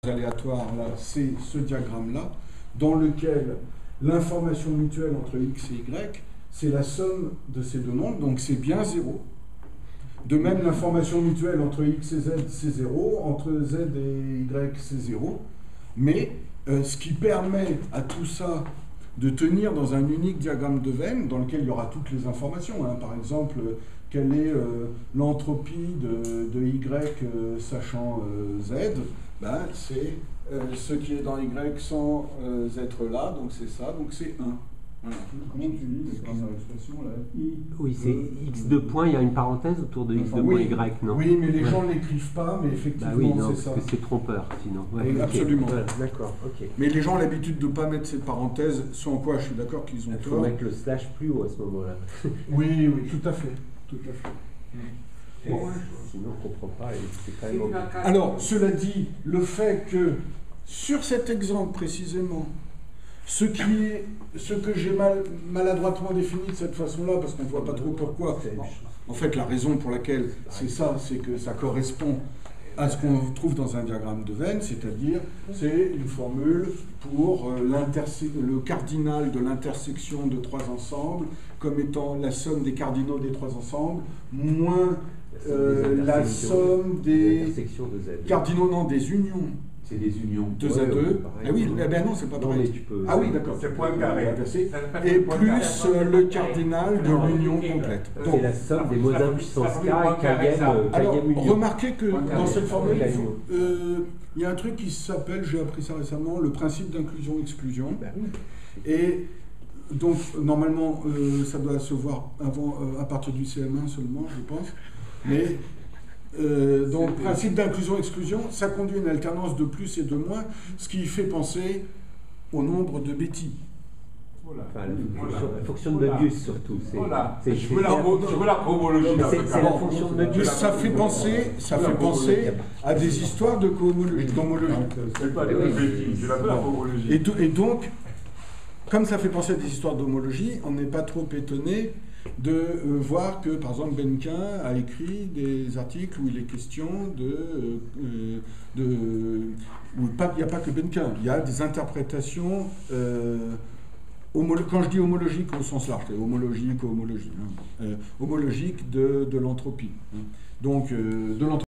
aléatoire, là, c'est ce diagramme-là, dans lequel l'information mutuelle entre x et y, c'est la somme de ces deux nombres, donc c'est bien 0. De même, l'information mutuelle entre x et z, c'est 0, entre z et y, c'est 0. Mais ce qui permet à tout ça de tenir dans un unique diagramme de Venn, dans lequel il y aura toutes les informations. Hein. Par exemple, quelle est l'entropie de y sachant z, ben, c'est ce qui est dans y sans être là, donc c'est ça, donc c'est 1. Voilà. Comment tu lis les premières expressions là? Oui, c'est x de point, il y a une parenthèse autour de x de point y, non? Oui, mais les gens ne l'écrivent pas, mais effectivement, bah oui, non, c'est ça. Parce que c'est trompeur, sinon. Ouais, okay. Absolument. Voilà, d'accord, ok. Mais les gens ont l'habitude de ne pas mettre cette parenthèse, sans quoi je suis d'accord qu'ils ont tort. Il faut mettre le slash plus haut à ce moment-là. Oui, oui, tout à fait. Tout à fait. Bon, sinon, on ne comprend pas. C'est quand même... Alors, cela dit, le fait que, sur cet exemple précisément, ce que j'ai maladroitement défini de cette façon-là, parce qu'on ne voit pas trop pourquoi, en fait, la raison pour laquelle c'est ça, c'est que ça correspond à ce qu'on trouve dans un diagramme de Venn, c'est-à-dire, c'est une formule pour le cardinal de l'intersection de trois ensembles, comme étant la somme des cardinaux des trois ensembles, moins la somme des cardinaux, non, des unions. C'est des unions. 2 à 2. Ah oui, eh ben non, c'est pas pareil. Ah oui, d'accord. C'est point carré. Et plus le cardinal de l'union complète. C'est la somme des mots d'impuissance K et alors, union. remarquez que dans cette formule, il y a un truc qui s'appelle, j'ai appris ça récemment, le principe d'inclusion-exclusion. Et donc, normalement, ça doit se voir à partir du CM1 seulement, je pense. Mais... donc, principe d'inclusion-exclusion, ça conduit à une alternance de plus et de moins, ce qui fait penser au nombre de Betti. Voilà. Enfin, la fonction de Möbius surtout. Voilà. Je veux la cohomologie. C'est la fonction de Möbius. Ça fait penser à des histoires de cohomologie. C'est pas des Betti, je l'appelle la cohomologie. Et donc, comme ça fait penser à des histoires d'homologie, on n'est pas trop étonné de voir que, par exemple, Benquin a écrit des articles où il est question il n'y a pas que Benquin, il y a des interprétations, quand je dis homologique au sens large, c'est homologique, homologie, homologique de l'entropie. Donc, de l'entropie.